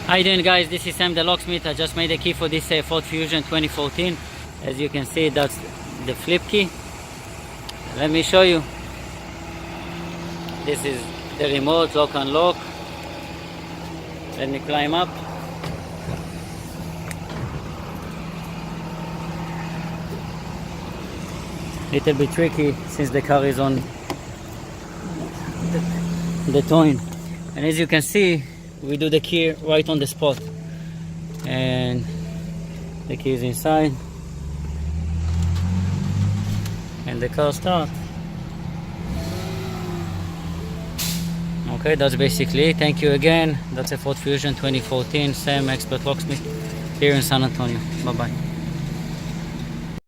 How you doing, guys? This is Sam the locksmith. I just made a key for this Ford Fusion 2014. As you can see, that's the flip key. Let me show you. This is the remote lock and lock. Let me climb up. Little bit tricky since the car is on the towing. And as you can see, we do the key right on the spot, and the key is inside, and the car starts. Okay, that's basically it. Thank you again. That's a Ford Fusion 2014, Sam, Expert Locksmith here in San Antonio. Bye bye.